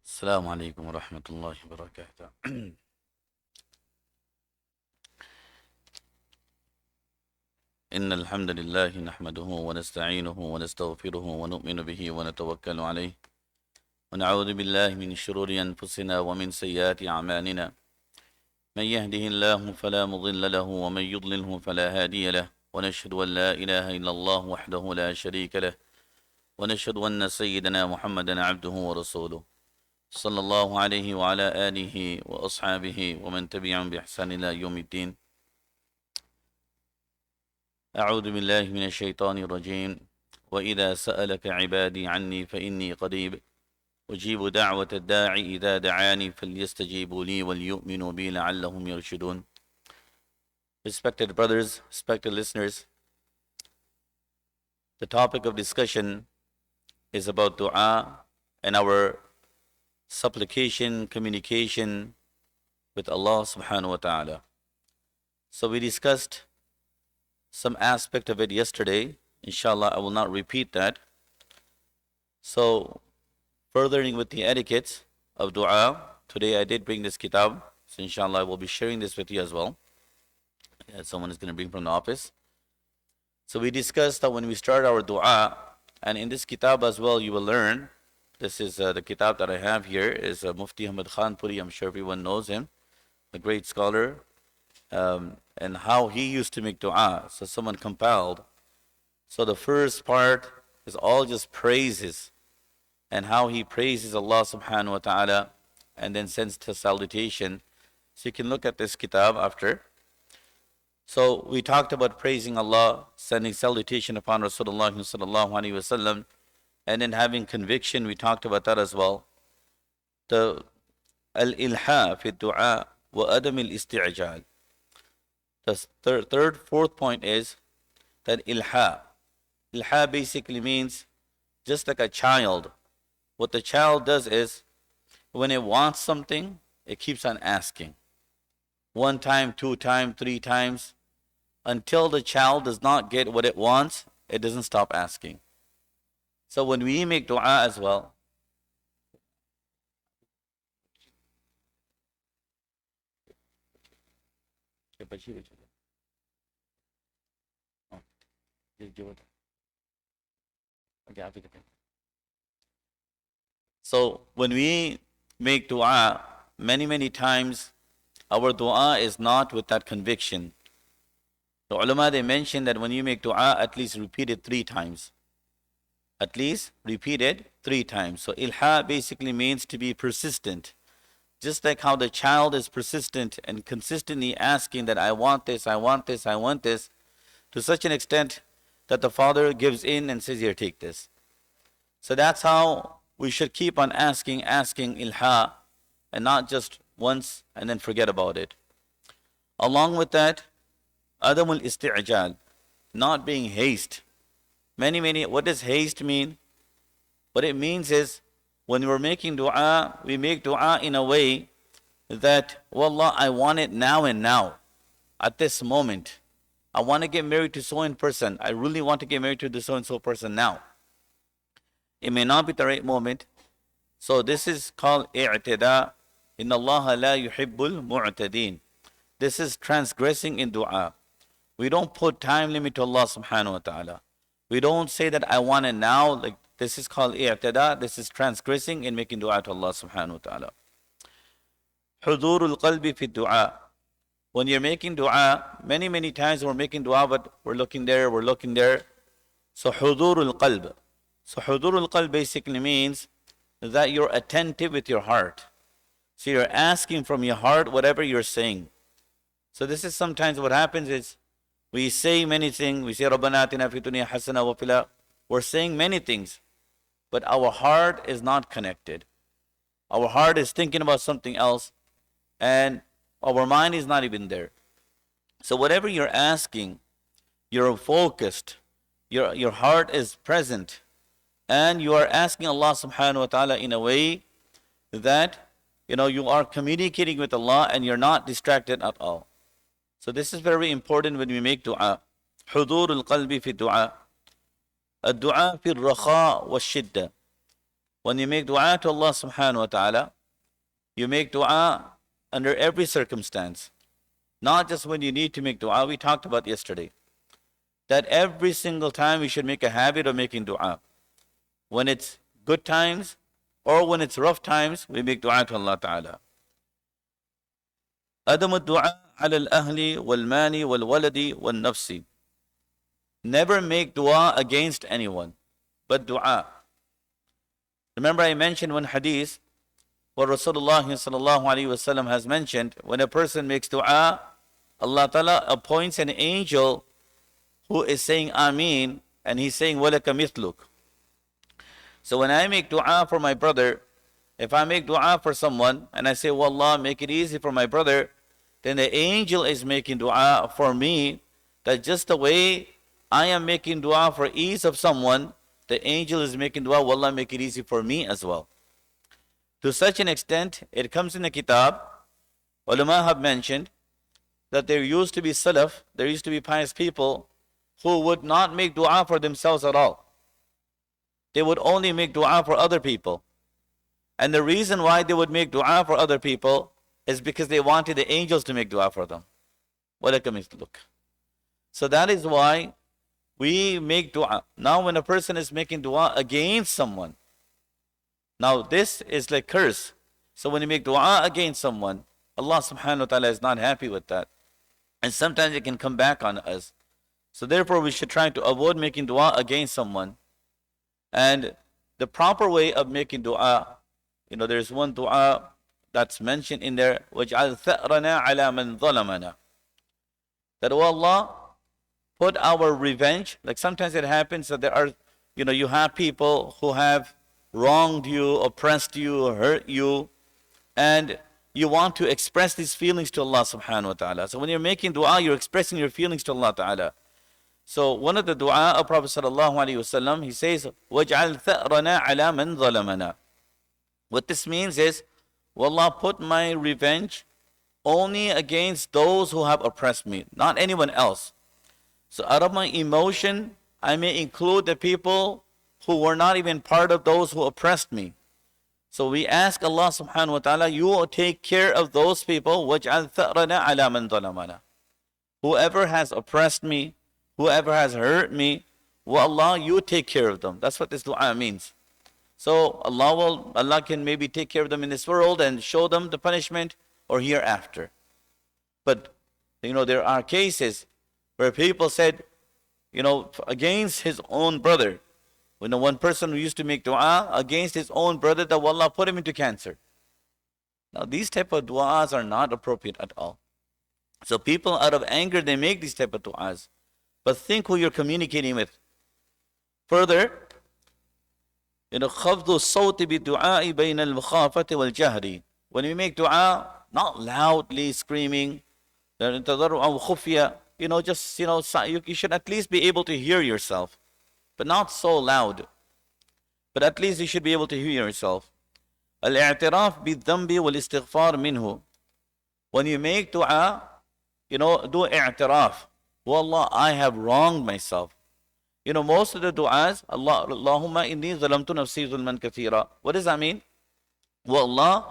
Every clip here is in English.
السلام عليكم ورحمة الله وبركاته. إن الحمد لله نحمده ونستعينه ونستغفره ونؤمن به ونتوكل عليه ونعوذ بالله من شرور أنفسنا ومن سيئات أعمالنا. من يهده الله فلا مضل له ومن يضلله فلا هادي له، ونشهد أن لا إله إلا الله وحده لا شريك له، ونشهد أن سيدنا محمدا عبده ورسوله صلى الله عليه وعلى آله وأصحابه ومن تبعهم بإحسان إلى يوم الدين. أعوذ بالله من الشيطان الرجيم. وإذا سألك عبادي عني فإني قريب أجيب دعوة الداعي إذا دعاني فليستجيبوا لي وليؤمنوا بي لعلهم يرشدون. Respected brothers, respected listeners, the topic of discussion is about dua and our supplication, communication with Allah subhanahu wa ta'ala. So we discussed some aspect of it yesterday. Inshallah, I will not repeat that. So, furthering with the etiquettes of dua, today I did bring this kitab. So inshallah, I will be sharing this with you as well. Someone is going to bring from the office. So we discussed that when we start our dua, and in this kitab as well, you will learn. This is the kitab that I have here is Mufti Ahmad Khan Puri. I'm sure everyone knows him, a great scholar, and how he used to make dua. So someone compiled. So the first part is all just praises and how he praises Allah subhanahu wa ta'ala and then sends the salutation. So you can look at this kitab after. So we talked about praising Allah, sending salutation upon Rasulullah sallallahu alaihi wasallam, and then having conviction. We talked about that as well. The al-ilha fi du'a wa adam al-isti'jal. The fourth point is that ilha. Ilha basically means just like a child. What the child does is when it wants something, it keeps on asking. 1 time, 2 times, 3 times. Until the child does not get what it wants, it doesn't stop asking. So when we make dua as well, so when we make dua, many times our dua is not with that conviction. The ulama, they mention that when you make dua, at least repeat it 3 times. At least repeat it 3 times. So ilha basically means to be persistent. Just like how the child is persistent and consistently asking that I want this, I want this, I want this, to such an extent that the father gives in and says, here, take this. So that's how we should keep on asking ilha, and not just once and then forget about it. Along with that, adamul isti'jal, not being haste. Many, what does haste mean? What it means is, when we're making dua, we make dua in a way that, Wallah, I want it now and now, at this moment. I want to get married to so and person. I really want to get married to the so and so person now. It may not be the right moment. So this is called i'tida. Inna Allah la yuhibbul mu'tadin. This is transgressing in dua. We don't put time limit to Allah subhanahu wa ta'ala. We don't say that I want it now. Like this is called i'tada. This is transgressing in making dua to Allah subhanahu wa ta'ala. Hudurul qalbi fi dua. When you're making dua, many times we're making dua, but we're looking there. So hudurul qalb. So hudurul qalb basically means that you're attentive with your heart. So you're asking from your heart whatever you're saying. So this is sometimes what happens is, we say many things. We say, Rabbana atina fid dunya hasana wa fil. We're saying many things, but our heart is not connected. Our heart is thinking about something else, and our mind is not even there. So whatever you're asking, you're focused. Your heart is present, and you are asking Allah subhanahu wa ta'ala in a way that you are communicating with Allah, and you're not distracted at all. So this is very important when we make dua. Hudurul qalbi fi dua. Ad-dua fi al-rakha wa shidda. when you make dua to Allah subhanahu wa ta'ala, you make dua under every circumstance. Not just when you need to make dua. We talked about yesterday that every single time we should make a habit of making dua. When it's good times or when it's rough times, we make dua to Allah ta'ala. عدم الدعاء على الأهل والمال والولد والنفس. Never make dua against anyone, but dua. Remember I mentioned one hadith what Rasulullah sallallahu alaihi wasallam has mentioned, when a person makes dua, Allah Ta'ala appoints an angel who is saying Ameen, and he's saying Walaka mithluk. So when I make dua for my brother, if I make dua for someone and I say, Wallah, make it easy for my brother, then the angel is making dua for me, that just the way I am making dua for ease of someone, the angel is making dua, Wallah, make it easy for me as well. To such an extent, it comes in the kitab, ulama have mentioned that there used to be salaf, there used to be pious people who would not make dua for themselves at all. They would only make dua for other people. And the reason why they would make dua for other people is because they wanted the angels to make dua for them. So that is why we make dua. Now when a person is making dua against someone, now this is like curse. So when you make dua against someone, Allah subhanahu wa ta'ala is not happy with that. And sometimes it can come back on us. So therefore we should try to avoid making dua against someone. And the proper way of making dua, there's one dua that's mentioned in there, وَاجْعَلْ ثَأْرَنَا عَلَى مَنْ ظَلَمَنَا. That, oh Allah, put our revenge, like sometimes it happens that there are, you have people who have wronged you, oppressed you, hurt you, and you want to express these feelings to Allah subhanahu wa ta'ala. So when you're making dua, you're expressing your feelings to Allah ta'ala. So one of the dua of Prophet sallallahu alaihi wasallam, he says, وَاجْعَلْ ثَأْرَنَا عَلَى مَنْ ظَلَمَنَا. What this means is, Wallah, put my revenge only against those who have oppressed me, not anyone else. So out of my emotion, I may include the people who were not even part of those who oppressed me. So we ask Allah subhanahu wa ta'ala, you will take care of those people, وَاجْعَلْ ثَأْرَنَا عَلَى مَنْ ظَلَمَنَا. Whoever has oppressed me, whoever has hurt me, Allah, you take care of them. That's what this dua means. So Allah can maybe take care of them in this world and show them the punishment or hereafter. But, there are cases where people said, against his own brother, when the one person who used to make dua against his own brother, that Allah put him into cancer. Now these type of du'as are not appropriate at all. So people out of anger, they make these type of du'as. But think who you're communicating with. Further, خَفْضُ الصَّوْتِ بِالدُّعَاءِ بَيْنَ الْمُخَافَةِ وَالْجَهْرِ. When we make dua, not loudly screaming, خُفْيَةً, you should at least be able to hear yourself. But not so loud. But at least you should be able to hear yourself. الاعتراف بالذنب والاستغفار منه. When you make dua, do i'tiraf. Wallah, I have wronged myself. Most of the du'as, Allahumma inni zalamtu nafsi zulman kathira. What does that mean? Wallah,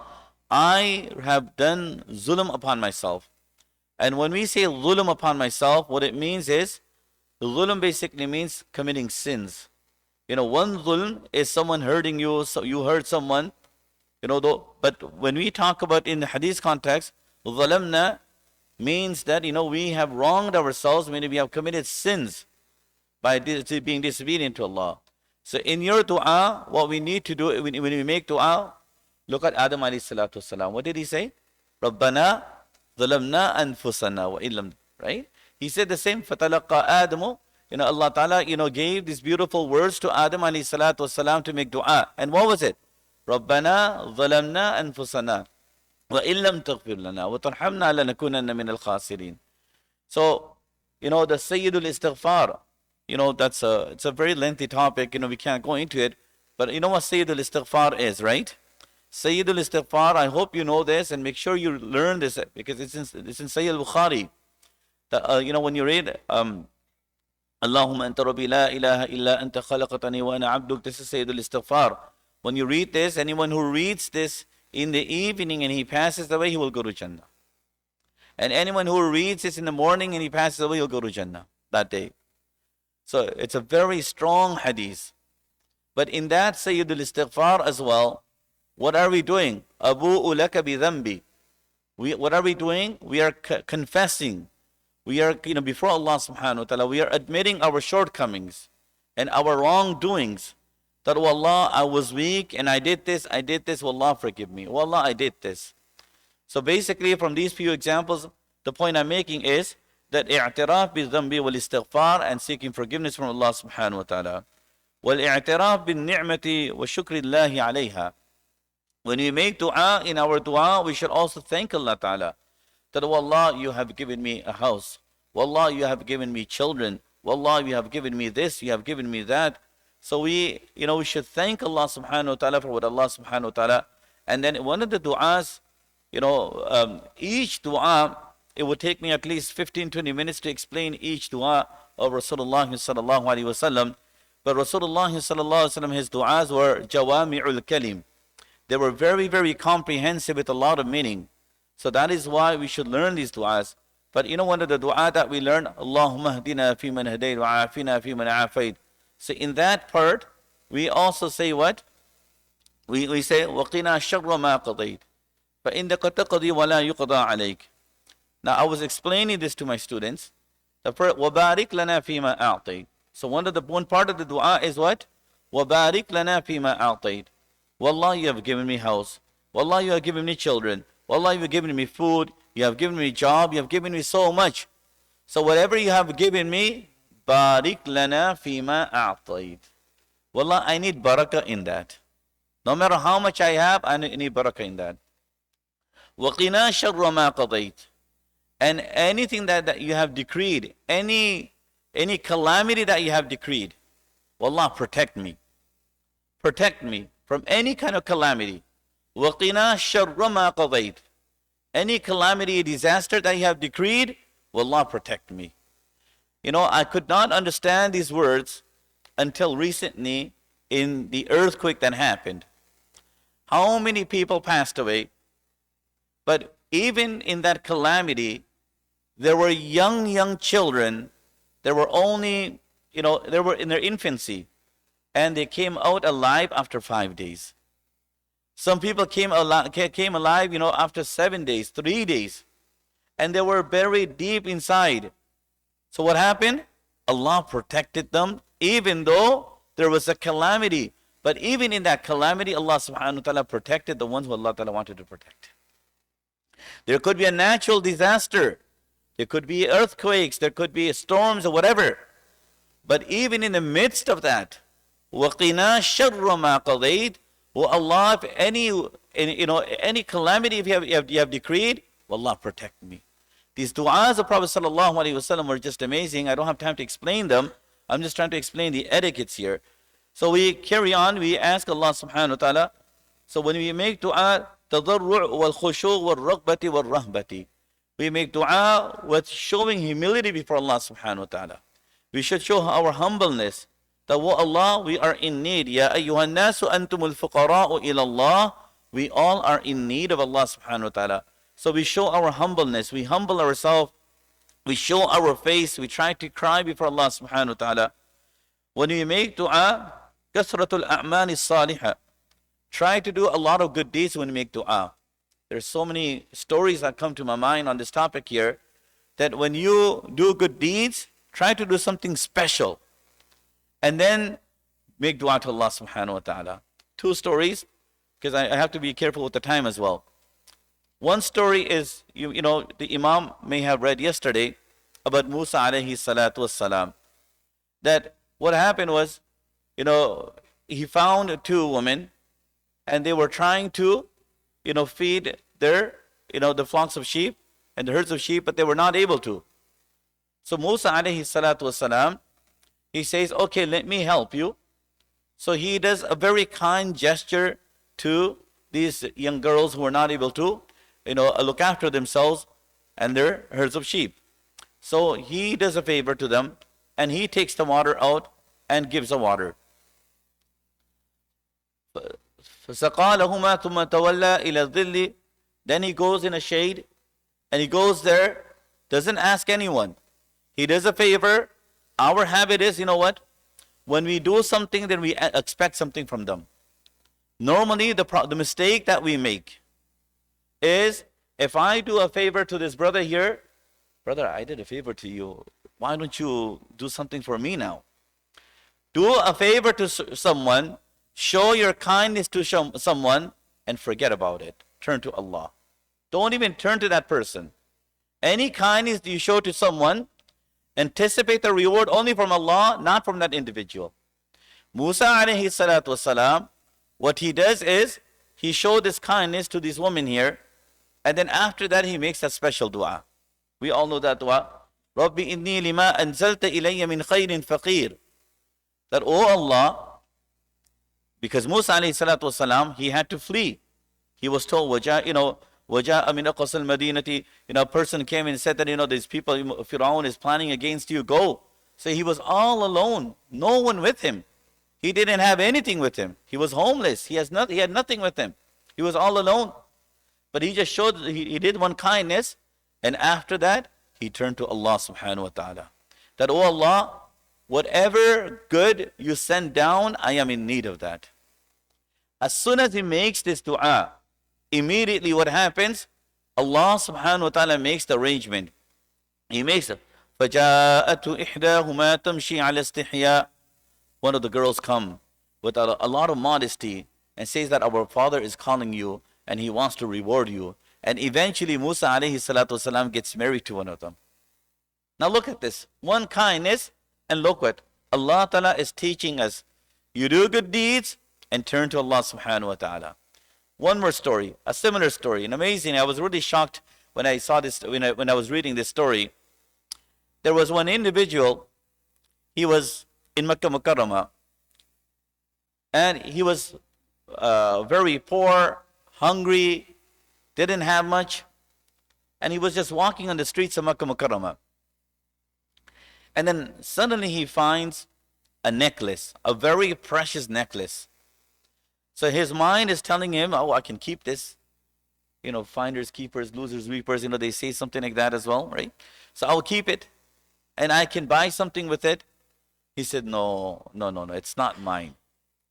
I have done zulm upon myself. And when we say zulm upon myself, what it means is, the zulm basically means committing sins. One zulm is someone hurting you, so you hurt someone. But when we talk about in the hadith context, zalamna means that, we have wronged ourselves, meaning we have committed sins by being disobedient to Allah. So in your dua, what we need to do, when we make dua, look at Adam alayhi salatu wasalam. What did he say? Rabbana zalamna anfusana wa illam. Right? He said the same. Fatalaqa Adamu. Allah Ta'ala, gave these beautiful words to Adam alayhi salatu wasalam to make dua. And what was it? Rabbana zalamna anfusana wa illam taghfir lana wa tarhamna lanakunanna min al-khasirin. So, the Sayyidul Istighfar, it's a very lengthy topic, we can't go into it. But you know what Sayyidul Istighfar is, right? Sayyidul Istighfar, I hope you know this and make sure you learn this because it's in Sayyid al-Bukhari. When you read, Allahumma anta rabbi la ilaha illa anta khalaqatani wa ana abduk, this is Sayyidul Istighfar. When you read this, anyone who reads this in the evening and he passes away, he will go to Jannah. And anyone who reads this in the morning and he passes away, he'll go to Jannah that day. So it's a very strong hadith. But in that Sayyidul Istighfar as well, what are we doing? Abu'u laka bi dhanbi. What are we doing? We are confessing. We are, before Allah subhanahu wa ta'ala, we are admitting our shortcomings and our wrongdoings. That, oh Allah, I was weak and I did this, oh Allah, forgive me. Oh Allah, I did this. So basically, from these few examples, the point I'm making is that i'tiraf bi-dhanbi wal-istighfar and seeking forgiveness from Allah subhanahu wa ta'ala. Wal-i'tiraf bin-ni'mati wa shukrillahi alayha. When we make dua, in our dua, we should also thank Allah ta'ala. That, oh Allah, you have given me a house. Oh Allah, you have given me children. Oh Allah, you have given me this, you have given me that. So we should thank Allah subhanahu wa ta'ala for what Allah subhanahu wa ta'ala. And then one of the du'as, each dua, it would take me at least 15-20 minutes to explain each dua of Rasulullah sallallahu alaihi wasallam. But Rasulullah sallallahu alaihi wasallam, his du'as were jawami'ul kalim. They were very, very comprehensive with a lot of meaning. So that is why we should learn these du'as. But one of the du'a that we learn, Allahumma hdina fi man hadayt wa afina fi man afayt. So in that part, we also say what? We say, وَقِنَا شَرَّ مَا قَضَيْتَ فَإِنَّكَ تَقْضِي وَلَا يُقْضَى عَلَيْكَ. Now I was explaining this to my students. The first, وَبَارِكْ لَنَا فِي مَا أَعْطَيْتَ. So one part of the dua is what? وَبَارِكْ لَنَا فِي مَا أَعْطَيْتَ. Wallah, you have given me house. Wallah, you have given me children. Wallah, you have given me food. You have given me job. You have given me so much. So whatever you have given me, Barik lana fima a'tayt. Wallah, I need barakah in that. No matter how much I have, I need barakah in that. وَقِنَا شَرَّ مَا قَضَيْتَ. And anything that you have decreed, any calamity that you have decreed, Wallah, protect me. Protect me from any kind of calamity. وَقِنَا شَرَّ مَا قَضَيْتَ. Any calamity, disaster that you have decreed, Wallah, protect me. I could not understand these words until recently in the earthquake that happened. How many people passed away? But even in that calamity, there were young children. They were only, they were in their infancy. And they came out alive after 5 days. Some people came alive, after 7 days, 3 days. And they were buried deep inside. So what happened? Allah protected them, even though there was a calamity. But even in that calamity, Allah subhanahu wa ta'ala protected the ones who Allah ta'ala wanted to protect. There could be a natural disaster. There could be earthquakes. There could be storms or whatever. But even in the midst of that, وَقِنَا شَرَّ مَا قَضَيْتَ. Oh Allah, if any calamity if you have decreed, Allah protect me. These du'as of Prophet sallallahu alaihi wasallam were just amazing. I don't have time to explain them. I'm just trying to explain the etiquettes here. So we carry on. We ask Allah subhanahu wa ta'ala. So when we make du'a, tadarru' wal khushu' wal raghbati wal rahbati. We make du'a with showing humility before Allah subhanahu wa ta'ala. We should show our humbleness. That, oh Allah, we are in need. Ya ayyuhan nasu antumul fuqara'u ila Allah. We all are in need of Allah subhanahu wa ta'ala. So we show our humbleness. We humble ourselves. We show our face. We try to cry before Allah subhanahu wa ta'ala. When we make dua, kasratul a'mani salihah. Try to do a lot of good deeds when we make dua. There's so many stories that come to my mind on this topic here, that when you do good deeds, try to do something special. And then make dua to Allah subhanahu wa ta'ala. 2 stories, because I have to be careful with the time as well. One story is, the Imam may have read yesterday about Musa alayhi salatu wassalam. That what happened was, he found 2 women and they were trying to, feed their, the flocks of sheep and the herds of sheep, but they were not able to. So Musa alayhi salatu wassalam, he says, okay, let me help you. So he does a very kind gesture to these young girls who are not able to, look after themselves and their herds of sheep. So he does a favor to them and he takes the water out and gives the water. فَسَقَى لَهُمَا ثُمَّ تَوَلَّى إِلَى الظِّلِّ. Then he goes in a shade, and he goes there, doesn't ask anyone. He does a favor. Our habit is, you know what? When we do something, then we expect something from them. Normally, the mistake that we make is, if I do a favor to this brother here, brother, I did a favor to you. Why don't you do something for me now? Do a favor to someone, show your kindness to someone, and forget about it. Turn to Allah. Don't even turn to that person. Any kindness you show to someone, anticipate the reward only from Allah, not from that individual. Musa alayhi salatu wasalam, what he does is, he showed this kindness to this woman here, and then after that he makes a special dua. We all know that dua. Rabbi inni lima anzalta ilayya min khayrin faqir. That, oh Allah, because Musa alayhi salatu wasalam, he had to flee. He was told, waja min aqsal madinati, a person came and said that, these people, Fir'aun is planning against you, go. So he was all alone, no one with him. He didn't have anything with him. He was homeless. He had nothing with him. He was all alone. But he just showed, he did one kindness, and after that, he turned to Allah subhanahu wa ta'ala. That, oh Allah, whatever good you send down, I am in need of that. As soon as he makes this dua, immediately what happens? Allah subhanahu wa ta'ala makes the arrangement. He makes it. فَجَاءَتُ إِحْدَاهُمَا تَمْشِي عَلَى اسْتِحْيَاءٍ. One of the girls come with a lot of modesty and says that our father is calling you and he wants to reward you. And eventually Musa alayhi salatu wasalam gets married to one of them. Now look at this. One kindness, and look what Allah ta'ala is teaching us. You do good deeds and turn to Allah subhanahu wa ta'ala. One more story, a similar story, and amazing. I was really shocked when I saw this, when I was reading this story. There was one individual, he was in Makkah Mukarramah, and he was very poor, hungry, didn't have much, and he was just walking on the streets of Makkah Mukarramah. And then suddenly he finds a necklace, a very precious necklace. So his mind is telling him, oh, I can keep this. Finders, keepers, losers, reapers, they say something like that as well, right? So I'll keep it, and I can buy something with it. He said, no, it's not mine.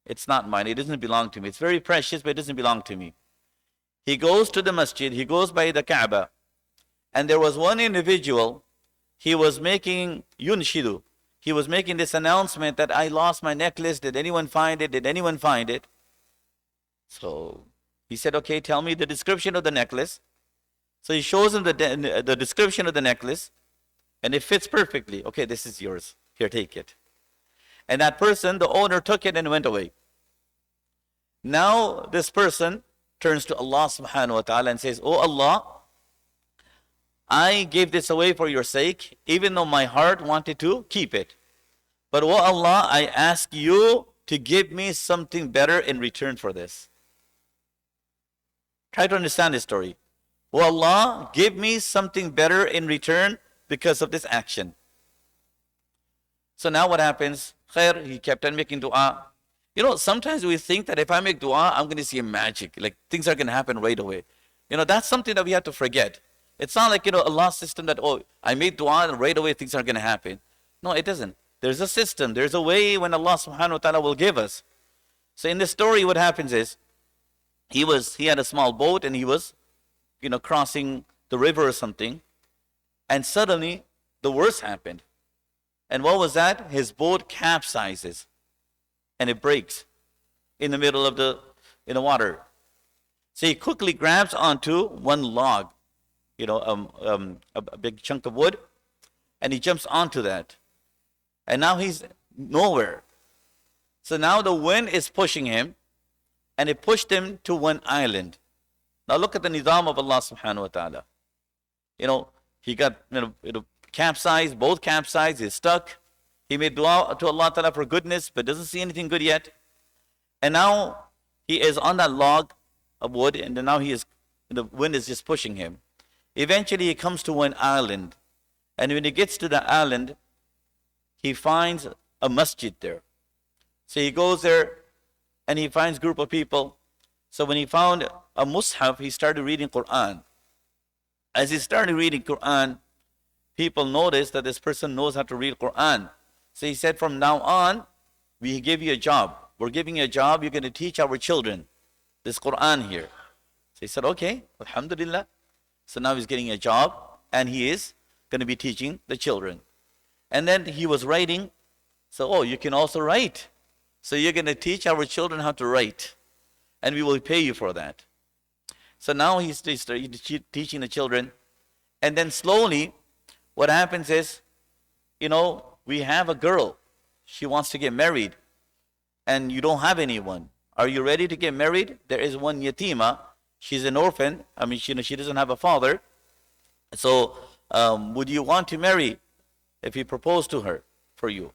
It's not mine. It doesn't belong to me. It's very precious, but it doesn't belong to me. He goes to the masjid. He goes by the Kaaba. And there was one individual, he was making yunshidu. He was making this announcement that I lost my necklace. Did anyone find it? Did anyone find it? So he said, okay, tell me the description of the necklace. So he shows him the description of the necklace. And it fits perfectly. Okay, this is yours. Here, take it. And that person, the owner, took it and went away. Now this person turns to Allah subhanahu wa ta'ala and says, oh Allah, I gave this away for your sake, even though my heart wanted to keep it. But oh Allah, I ask you to give me something better in return for this. Try to understand this story. Oh Allah, give me something better in return because of this action. So now what happens? Khair, he kept on making dua. Sometimes we think that if I make dua, I'm going to see a magic. Like things are going to happen right away. That's something that we have to forget. It's not like, Allah's system that, oh, I made dua and right away things are going to happen. No, it doesn't. There's a system. There's a way when Allah subhanahu wa ta'ala will give us. So in this story, what happens is, he had a small boat and he was, crossing the river or something. And suddenly, the worst happened. And what was that? His boat capsizes. And it breaks in the middle of the water. So he quickly grabs onto one log, a big chunk of wood, and he jumps onto that. And now he's nowhere. So now the wind is pushing him, and it pushed him to one island. Now look at the nizam of Allah subhanahu wa ta'ala. He got capsized, both capsized, he's stuck. He made dua to Allah ta'ala for goodness, but doesn't see anything good yet. And now he is on that log of wood, and then now the wind is just pushing him. Eventually he comes to one island. And when he gets to the island, he finds a masjid there. So he goes there, and he finds a group of people, So when he found a mushaf, he started reading Quran. As he started reading Quran, people noticed that this person knows how to read Quran. So he said, from now on, we give you a job. We're giving you a job. You're going to teach our children this Quran here. So he said, okay, alhamdulillah. So now he's getting a job and he is going to be teaching the children. And then he was writing. So, oh, you can also write. So you're going to teach our children how to write. And we will pay you for that. So now he's teaching the children. And then slowly, what happens is, we have a girl. She wants to get married. And you don't have anyone. Are you ready to get married? There is one yatima. She's an orphan. I mean, she doesn't have a father. So, would you want to marry if he proposed to her for you?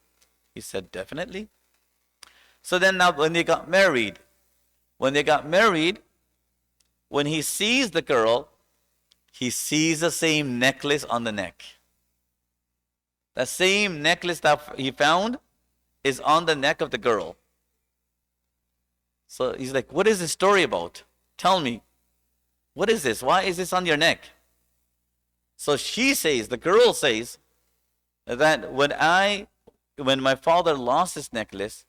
He said, definitely. So then now when they got married, when he sees the girl, he sees the same necklace on the neck. The same necklace that he found is on the neck of the girl. So he's like, what is this story about? Tell me. What is this? Why is this on your neck? So she says, the girl says, that when my father lost his necklace,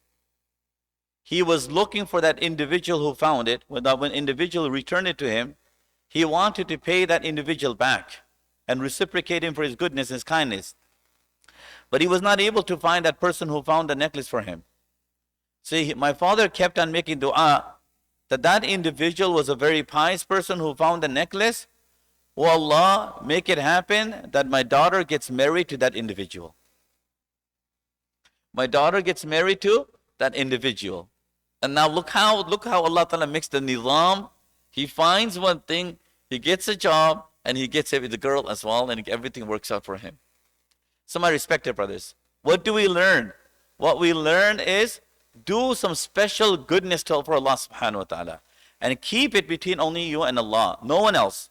he was looking for that individual who found it. When that individual returned it to him, he wanted to pay that individual back and reciprocate him for his goodness and his kindness. But he was not able to find that person who found the necklace for him. See, my father kept on making dua that individual was a very pious person who found the necklace. Oh Allah, make it happen that my daughter gets married to that individual. My daughter gets married to that individual. And now look how Allah Ta'ala makes the nizam. He finds one thing, he gets a job, and he gets the girl as well, and everything works out for him. So my respected brothers, what do we learn? What we learn is do some special goodness for Allah subhanahu wa ta'ala. And keep it between only you and Allah, no one else.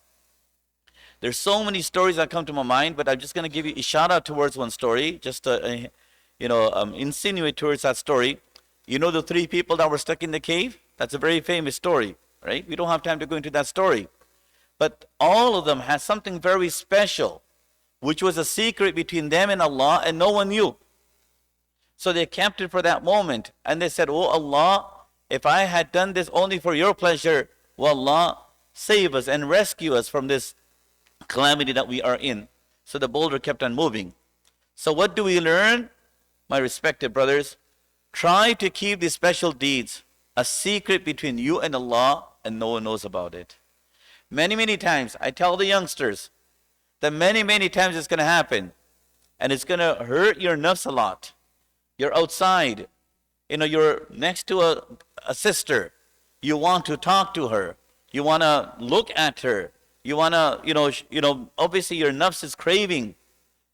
There's so many stories that come to my mind, but I'm just going to give you ishara towards one story, just to insinuate towards that story. You know the 3 people that were stuck in the cave? That's a very famous story, right? We don't have time to go into that story. But all of them had something very special, which was a secret between them and Allah, and no one knew. So they kept it for that moment. And they said, oh Allah, if I had done this only for your pleasure, oh Allah, save us and rescue us from this calamity that we are in. So the boulder kept on moving. So what do we learn? My respected brothers, try to keep these special deeds a secret between you and Allah, and no one knows about it. Many, many times, I tell the youngsters that many, many times it's going to happen. And it's going to hurt your nafs a lot. You're outside, you're next to a sister. You want to talk to her. You want to look at her. You want to, obviously your nafs is craving.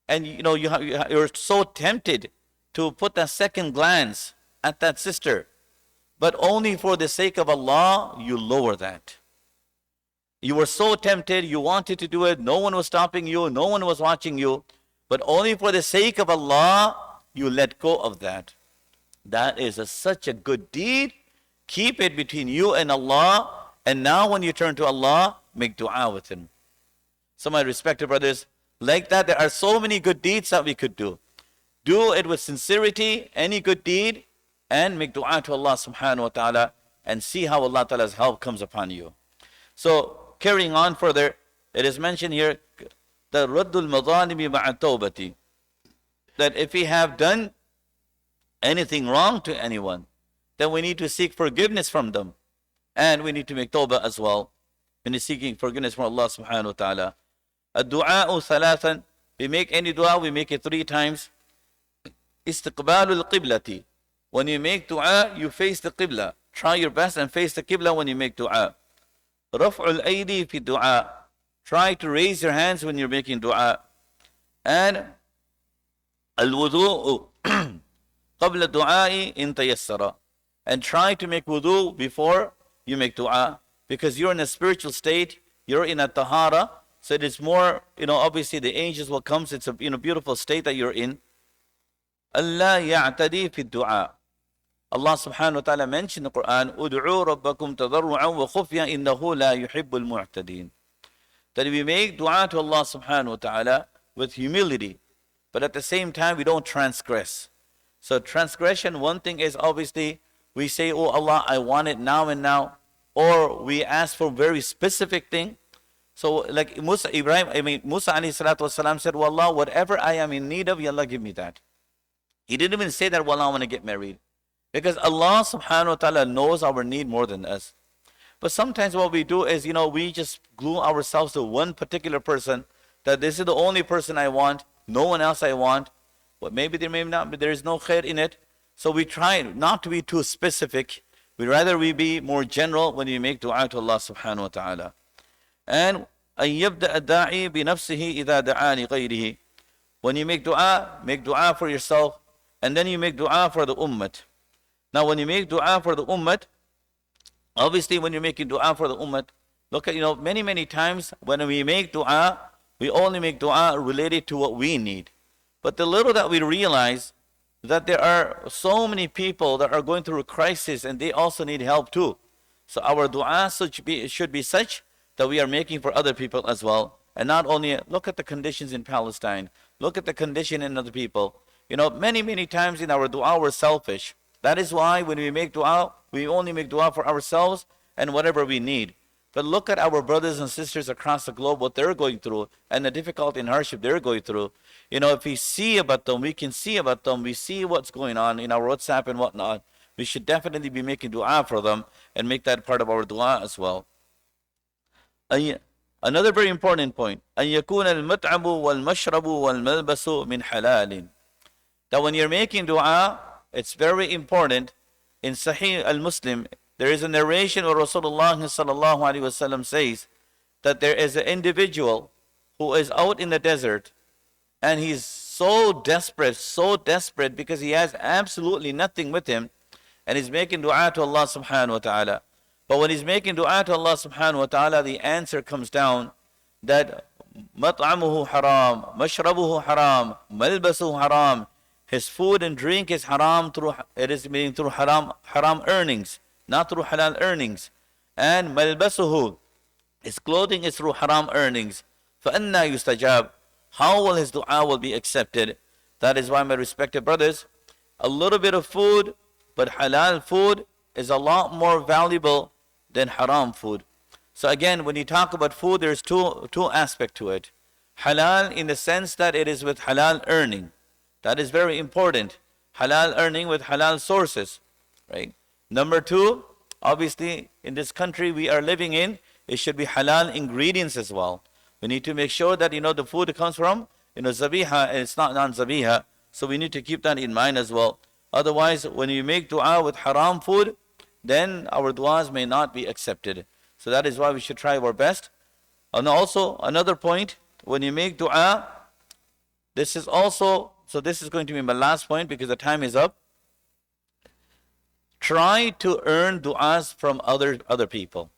And, you're so tempted to put that second glance at that sister. But only for the sake of Allah, you lower that. You were so tempted, you wanted to do it. No one was stopping you. No one was watching you. But only for the sake of Allah, you let go of that. That is such a good deed. Keep it between you and Allah. And now when you turn to Allah, make dua with Him. So my respected brothers, like that, there are so many good deeds that we could do. Do it with sincerity, any good deed, and make dua to Allah subhanahu wa ta'ala, and see how Allah ta'ala's help comes upon you. So carrying on further, it is mentioned here, the raddul madalimi ma'a tawbati, that if we have done anything wrong to anyone, then we need to seek forgiveness from them. And we need to make tawbah as well. When you're seeking forgiveness from Allah subhanahu wa ta'ala. Ad-du'a'u thalathan. We make any dua, we make it 3 times. Istiqbalul qiblati. When you make dua, you face the qibla. Try your best and face the qibla when you make dua. Raf'ul aydi fi dua. Try to raise your hands when you're making dua. And al-wudu'u qabla du'a'i in tayassara. And try to make wudu before you make dua. Because you're in a spiritual state, you're in a tahara. So it is more, obviously the angels will come. So it's a beautiful state that you're in. Allah ya'tadi fi dua. Allah subhanahu wa ta'ala mentioned in the Quran, "Ud'u rabbakum tadarru'an wa khufya innahu la yuhibbul mu'tadin." That we make dua to Allah subhanahu wa ta'ala with humility, but at the same time we don't transgress. So transgression, one thing is obviously we say, "Oh Allah, I want it now and now," or we ask for very specific thing. So like Musa alayhi salatu wasalam said, "Well, Allah, whatever I am in need of, Ya Allah, give me that." He didn't even say that, "Well, I want to get married." Because Allah subhanahu wa ta'ala knows our need more than us. But sometimes what we do is, we just glue ourselves to one particular person, that this is the only person I want, no one else I want. But maybe there may not, but there is no khair in it. So we try not to be too specific. We rather we be more general when we make dua to Allah subhanahu wa ta'ala. And أن يبدأ الداعي بنفسه إذا دعا لغيره. When you make dua for yourself, and then you make dua for the ummah. Now when you make dua for the ummah, obviously when you're making dua for the ummah, look at, many times when we make dua, we only make dua related to what we need. But the little that we realize that there are so many people that are going through a crisis and they also need help too. So our dua should be such that we are making for other people as well. And not only, look at the conditions in Palestine, look at the condition in other people. Many times in our dua we're selfish. That is why when we make dua, we only make dua for ourselves and whatever we need. But look at our brothers and sisters across the globe, what they're going through and the difficulty and hardship they're going through. If we see about them, we can see about them, we see what's going on in our WhatsApp and whatnot, we should definitely be making dua for them and make that part of our dua as well. Another very important point, أن يكون المطعم والمشرب والملبس من حلال. That when you're making dua, it's very important. In Sahih al-Muslim, there is a narration where Rasulullah sallallahu alaihi wasallam says that there is an individual who is out in the desert and he's so desperate because he has absolutely nothing with him, and he's making dua to Allah subhanahu wa ta'ala. But when he's making dua to Allah subhanahu wa ta'ala, the answer comes down that mat'amuhu haram, mashrabuhu haram, malbasuhu haram. His food and drink is haram through haram earnings, not through halal earnings. And malbasuhu, his clothing is through haram earnings. فَأَنَّا يُسْتَجَابُ. How will his dua will be accepted? That is why, my respected brothers, a little bit of food, but halal food is a lot more valuable than haram food. So again, when you talk about food, there's two aspects to it. Halal in the sense that it is with halal earning. That is very important. Halal earning with halal sources, right? Number two, obviously, in this country we are living in, it should be halal ingredients as well. We need to make sure that, the food comes from, zabiha, and it's not non-zabiha. So we need to keep that in mind as well. Otherwise, when you make dua with haram food, then our duas may not be accepted. So that is why we should try our best. And also, another point, when you make dua, this is going to be my last point because the time is up. Try to earn du'as from other people.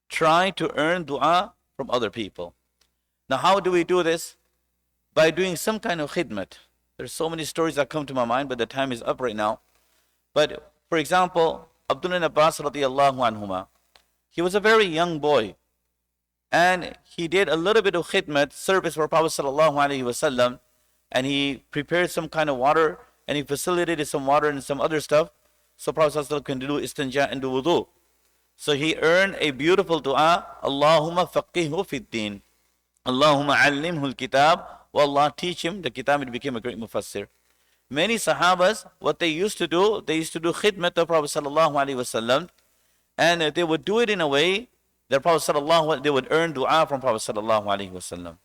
Try to earn dua from other people. Now, how do we do this? By doing some kind of khidmat. There's so many stories that come to my mind, but the time is up right now. But, for example, Abdullah ibn Abbas radiallahu anhuma, he was a very young boy. And he did a little bit of khidmat, service for Prophet sallallahu alaihi wasallam. And he prepared some kind of water, and he facilitated some water and some other stuff, so Prophet ﷺ can do istinja and do wudu. So he earned a beautiful dua, Allahumma faqihhu fid din, Allahumma allimhu al-kitab, wa Allah teach him the kitab, and became a great mufassir. Many sahabas, what they used to do khidmat of Prophet ﷺ, and they would do it in a way that they would earn dua from Prophet ﷺ.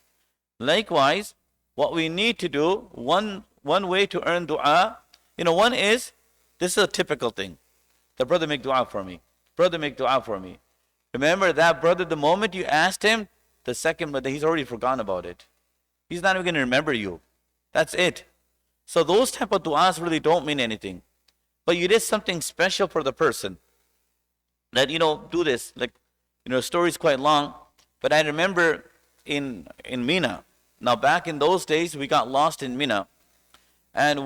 Likewise, what we need to do, one way to earn dua, one is, this is a typical thing. The brother make dua for me. Brother make dua for me. Remember that brother, the moment you asked him, the second, but he's already forgotten about it. He's not even going to remember you. That's it. So those type of du'as really don't mean anything. But you did something special for the person. That, do this. Like, the story is quite long. But I remember in Mina. Now back in those days, we got lost in Mina. And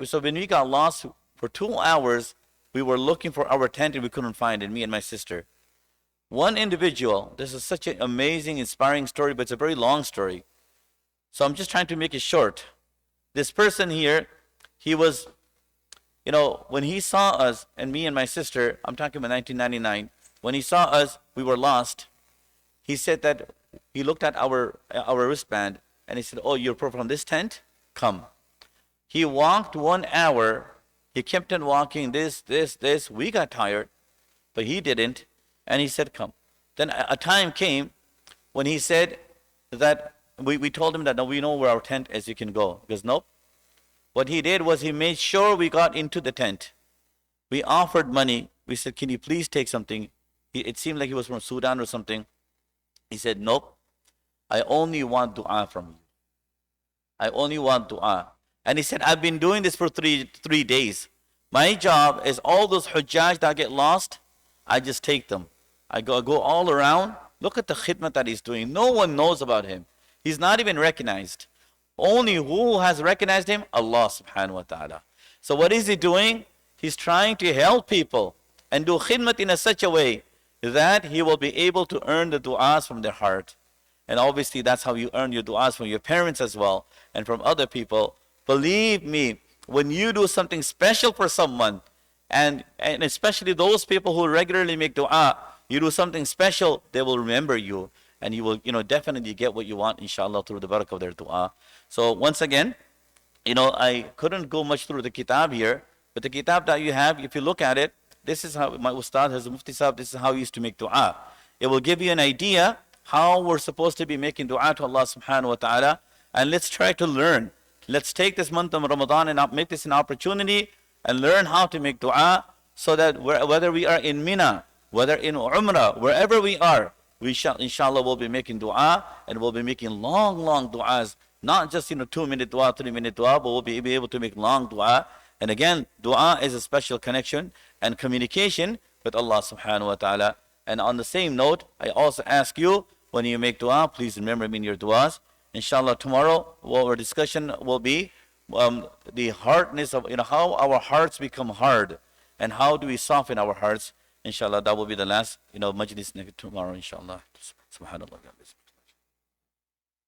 so when we got lost, For 2 hours, we were looking for our tent and we couldn't find it, me and my sister. One individual, this is such an amazing, inspiring story, but it's a very long story. So I'm just trying to make it short. This person here, he was, when he saw us, and me and my sister, I'm talking about 1999, when he saw us, we were lost. He said that he looked at our wristband and he said, "Oh, you're from this tent? Come." He walked 1 hour. He kept on walking this. We got tired, but he didn't. And he said, "Come." Then a time came when he said that we told him that, "No, we know where our tent is, you can go." He goes, "Nope." What he did was he made sure we got into the tent. We offered money. We said, "Can you please take something?" It seemed like he was from Sudan or something. He said, "Nope. I only want dua from you. I only want dua." And he said, "I've been doing this for three days. My job is all those hujjaj that get lost, I just take them. I go all around. Look at the khidmat that he's doing. No one knows about him. He's not even recognized. Only who has recognized him? Allah subhanahu wa ta'ala. So what is he doing? He's trying to help people and do khidmat in such a way that he will be able to earn the du'as from their heart. And obviously that's how you earn your du'as from your parents as well and from other people. Believe me, when you do something special for someone, and especially those people who regularly make dua, you do something special, they will remember you. And you will, definitely get what you want, inshallah, through the barakah of their dua. So once again, I couldn't go much through the kitab here, but the kitab that you have, if you look at it, this is how my ustad has Mufti Sahib, this is how he used to make dua. It will give you an idea how we're supposed to be making dua to Allah subhanahu wa ta'ala. And let's try to learn. Let's take this month of Ramadan and make this an opportunity and learn how to make dua, so that whether we are in Mina, whether in Umrah, wherever we are, we shall, inshallah, will be making dua, and we'll be making long, long du'as. Not just, 2-minute dua, 3-minute dua, but we'll be able to make long dua. And again, dua is a special connection and communication with Allah subhanahu wa ta'ala. And on the same note, I also ask you, when you make dua, please remember me in your duas. Inshallah, tomorrow, our discussion will be the hardness of, how our hearts become hard, and how do we soften our hearts. Inshallah, that will be the last, majlis tomorrow, inshallah. Subhanallah.